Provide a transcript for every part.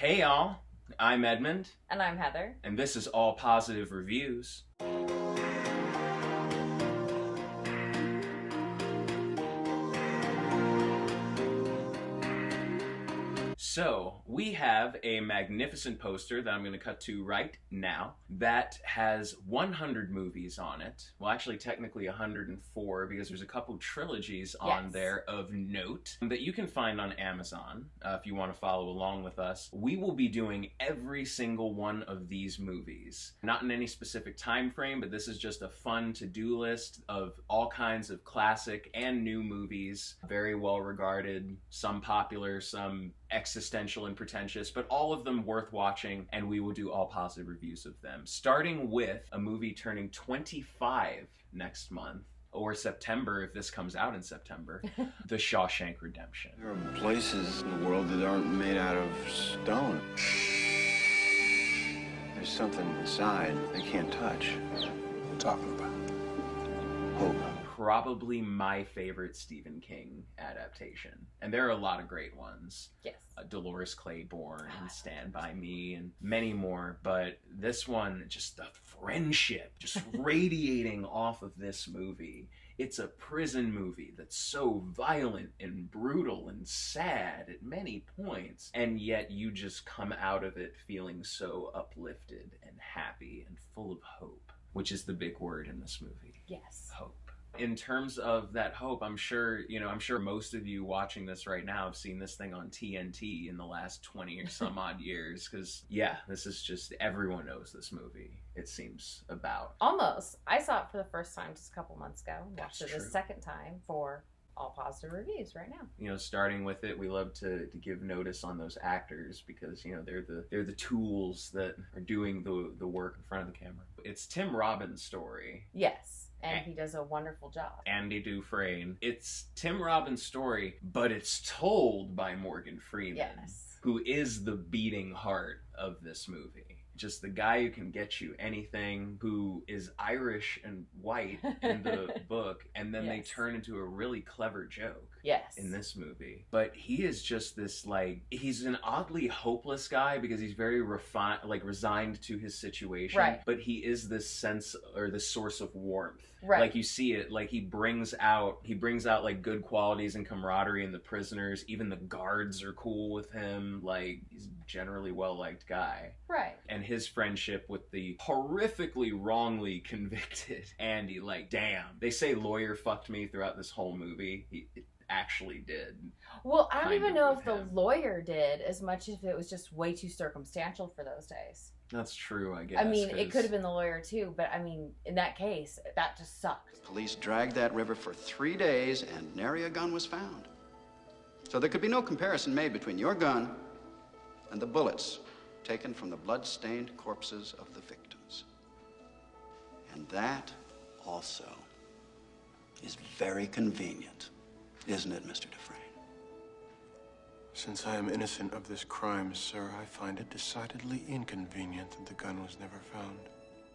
Hey y'all, I'm Edmund. And I'm Heather. And this is All Positive Reviews. So, we have a magnificent poster that I'm going to cut to right now that has 100 movies on it. Well, actually, technically 104 because there's a couple trilogies on there of note that you can find on Amazon if you want to follow along with us. We will be doing every single one of these movies. Not in any specific time frame, but this is just a fun to-do list of all kinds of classic and new movies. Very well regarded, some popular, some existential and pretentious, but all of them worth watching, and we will do all positive reviews of them. Starting with a movie turning 25 next month, or September if this comes out in September, The Shawshank Redemption. There are places in the world that aren't made out of stone. There's something inside they can't touch. What are you talking about? Hope. Probably my favorite Stephen King adaptation. And there are a lot of great ones. Yes. Dolores Claiborne and Stand By Me and many more. But this one, just the friendship just radiating off of this movie. It's a prison movie that's so violent and brutal and sad at many points. And yet you just come out of it feeling so uplifted and happy and full of hope, which is the big word in this movie. Yes. Hope. In terms of that hope, I'm sure most of you watching this right now have seen this thing on TNT in the last 20 or some odd years, because this is just, everyone knows this movie, it seems about. Almost. I saw it for the first time just a couple months ago. Watched it true. the second time for all positive reviews right now. You know, starting with it, we love to give notice on those actors because, you know, they're the tools that are doing the work in front of the camera. It's Tim Robbins' story. Yes. And he does a wonderful job. Andy Dufresne. It's Tim Robbins' story, but it's told by Morgan Freeman, who is the beating heart of this movie. Just the guy who can get you anything, who is Irish and white in the book, and then they turn into a really clever joke in this movie. But he is just this, like, he's an oddly hopeless guy because he's very resigned to his situation. Right. But he is this sense, or this source of warmth. Right. Like, you see it, like, he brings out like good qualities and camaraderie in the prisoners. Even the guards are cool with him. Like, he's a generally well-liked guy. Right. And his friendship with the horrifically wrongly convicted Andy, like, damn. They say lawyer fucked me throughout this whole movie. It actually did. Well, I don't even know if the lawyer did as much as it was just way too circumstantial for those days. That's true, I guess. I mean, it could have been the lawyer too, but I mean, in that case, that just sucked. Police dragged that river for 3 days and nary a gun was found. So there could be no comparison made between your gun and the bullets taken from the blood-stained corpses of the victims. And that also is very convenient, isn't it, Mr. Dufresne? Since I am innocent of this crime, sir, I find it decidedly inconvenient that the gun was never found.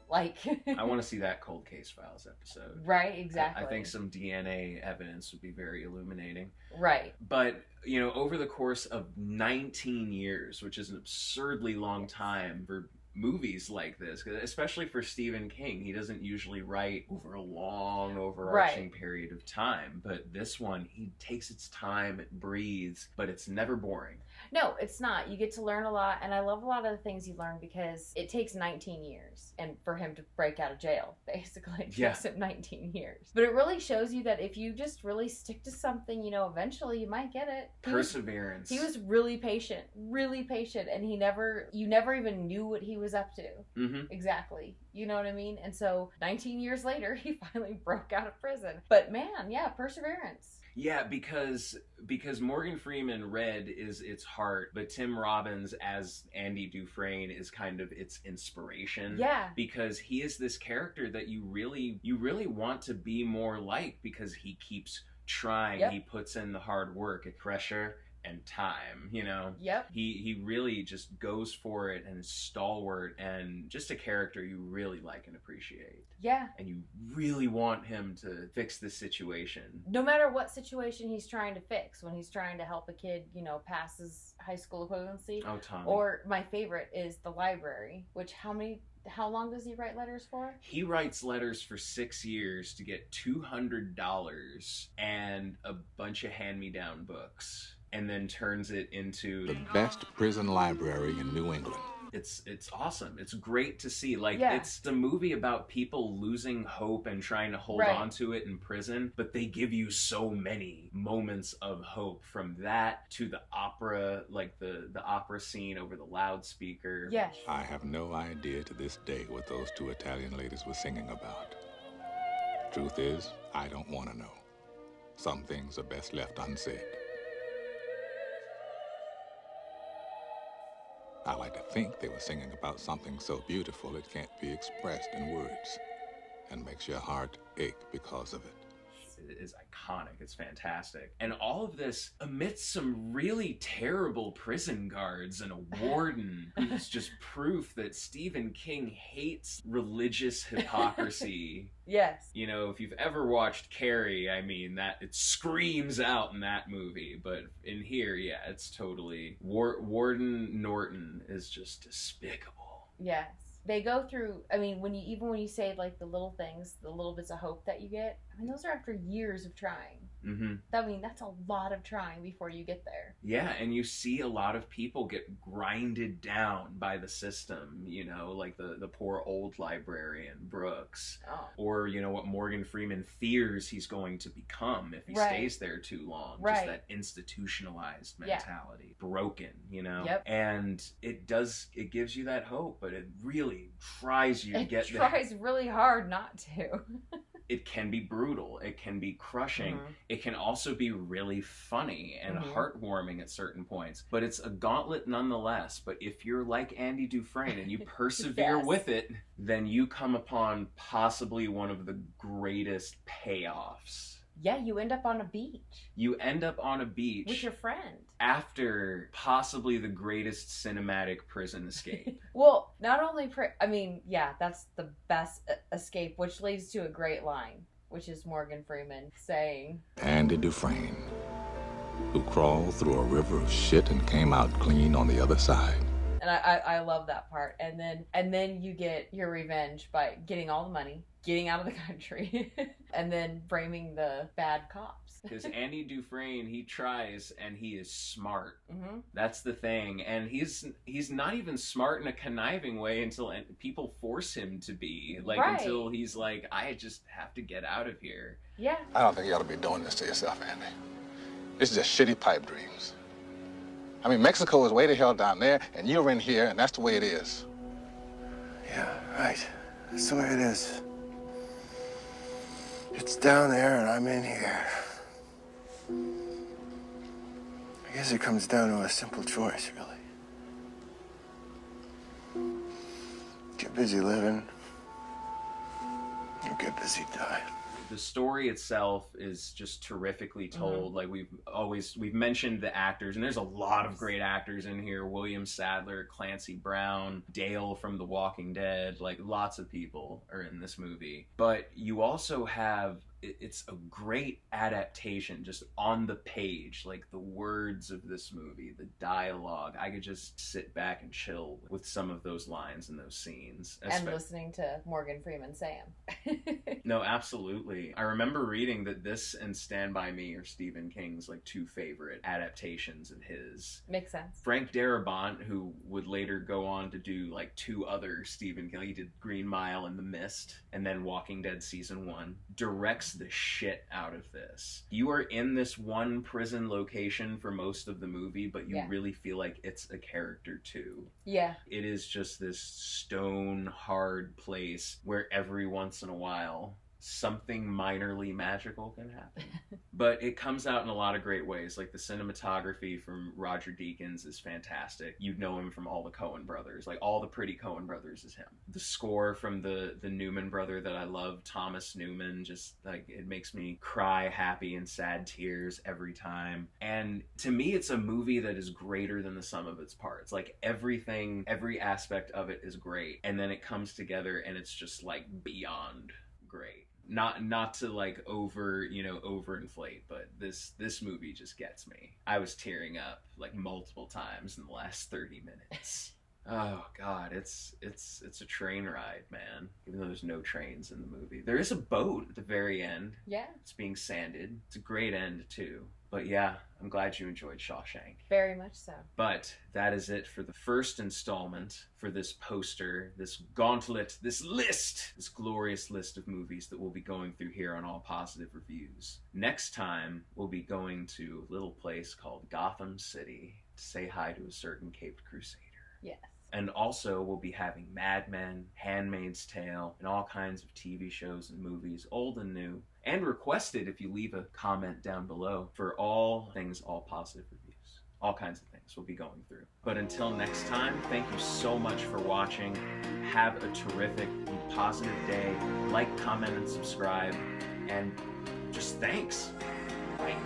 Like, I want to see that Cold Case Files episode. Right, exactly. I think some DNA evidence would be very illuminating. Right. But, you know, over the course of 19 years, which is an absurdly long time for movies like this, especially for Stephen King, he doesn't usually write over a long overarching period of time, but this one, he takes its time, it breathes, but it's never boring. No, it's not. You get to learn a lot, and I love a lot of the things you learn because it takes 19 years, and for him to break out of jail, basically, it takes him 19 years. But it really shows you that if you just really stick to something, you know, eventually you might get it. Perseverance. He was really patient, and you never even knew what he was up to. Mm-hmm. Exactly. You know what I mean? And so 19 years later, he finally broke out of prison. But man, perseverance. Yeah, because Morgan Freeman, Red, is its heart, but Tim Robbins as Andy Dufresne is kind of its inspiration. Yeah. Because he is this character that you really want to be more like because he keeps trying. He puts in the hard work. Pressure, and time, you know? Yep. He really just goes for it and is stalwart and just a character you really like and appreciate. Yeah. And you really want him to fix this situation. No matter what situation he's trying to fix, when he's trying to help a kid, you know, pass his high school equivalency. Oh, Tommy. Or my favorite is the library, which how long does he write letters for? He writes letters for 6 years to get $200 and a bunch of hand-me-down books, and then turns it into the best prison library in New England. It's awesome. It's great to see. Like, Yeah. It's a movie about people losing hope and trying to hold on to it in prison, but they give you so many moments of hope, from that to the opera, like the opera scene over the loudspeaker. Yes. I have no idea to this day what those two Italian ladies were singing about. Truth is, I don't want to know. Some things are best left unsaid. I like to think they were singing about something so beautiful it can't be expressed in words, and makes your heart ache because of it. It is iconic. It's fantastic. And all of this amidst some really terrible prison guards and a warden who's just proof that Stephen King hates religious hypocrisy. Yes. You know, if you've ever watched Carrie, I mean, that it screams out in that movie. But in here, yeah, it's totally... Warden Norton is just despicable. Yes. They go through, I mean, when you say, like, the little things, the little bits of hope that you get, I mean, those are after years of trying. Mm-hmm. I mean, that's a lot of trying before you get there. Yeah, and you see a lot of people get grinded down by the system, you know, like the poor old librarian, Brooks. Oh. Or, you know, what Morgan Freeman fears he's going to become if he stays there too long. Right. Just that institutionalized mentality. Yeah. Broken, you know? Yep. And it gives you that hope, but it really tries you to get there. It tries really hard not to. It can be brutal. It can be crushing. Mm-hmm. It can also be really funny and heartwarming at certain points. But it's a gauntlet nonetheless. But if you're like Andy Dufresne and you persevere with it, then you come upon possibly one of the greatest payoffs. Yeah, you end up on a beach. You end up on a beach. With your friend. After possibly the greatest cinematic prison escape. Well, not only... that's the best escape, which leads to a great line, which is Morgan Freeman saying... Andy Dufresne, who crawled through a river of shit and came out clean on the other side. And I love that part. And then you get your revenge by getting all the money, getting out of the country, and then framing the bad cops. Because Andy Dufresne, he tries and he is smart. Mm-hmm. That's the thing. And he's not even smart in a conniving way until people force him to be. Until he's like, I just have to get out of here. Yeah. I don't think you ought to be doing this to yourself, Andy. It's just shitty pipe dreams. I mean, Mexico is way the hell down there, and you're in here, and that's the way it is. Yeah, right. That's the way it is. It's down there, and I'm in here. I guess it comes down to a simple choice, really. Get busy living, or get busy dying. The story itself is just terrifically told. Like we've mentioned the actors, and there's a lot of great actors in here. William Sadler, Clancy Brown, Dale from The Walking Dead, like lots of people are in this movie. But you also have, it's a great adaptation just on the page, like the words of this movie, the dialogue. I could just sit back and chill with some of those lines and those scenes. And listening to Morgan Freeman say them. No, absolutely. I remember reading that this and Stand By Me are Stephen King's like two favorite adaptations of his. Makes sense. Frank Darabont, who would later go on to do like two other Stephen King, he did Green Mile and The Mist, and then Walking Dead Season 1, directs the shit out of this. You are in this one prison location for most of the movie, but you really feel like it's a character too. Yeah. It is just this stone hard place where every once in a while something minorly magical can happen. But it comes out in a lot of great ways. Like the cinematography from Roger Deakins is fantastic. You'd know him from all the Coen brothers. Like all the pretty Coen brothers is him. The score from the Newman brother that I love, Thomas Newman, just like it makes me cry happy and sad tears every time. And to me, it's a movie that is greater than the sum of its parts. Like everything, every aspect of it is great. And then it comes together and it's just like beyond great. Not to like overinflate, but this movie just gets me. I was tearing up like multiple times in the last 30 minutes. Oh God, it's a train ride, man. Even though there's no trains in the movie. There is a boat at the very end. Yeah. It's being sanded. It's a great end too. But yeah, I'm glad you enjoyed Shawshank. Very much so. But that is it for the first installment for this poster, this gauntlet, this list, this glorious list of movies that we'll be going through here on All Positive Reviews. Next time, we'll be going to a little place called Gotham City to say hi to a certain Caped Crusader. Yes. And also, we'll be having Mad Men, Handmaid's Tale, and all kinds of TV shows and movies, old and new. And requested if you leave a comment down below for all things All Positive Reviews. All kinds of things we'll be going through. But until next time, thank you so much for watching. Have a terrific and positive day. Like, comment, and subscribe. And just thanks. Bye.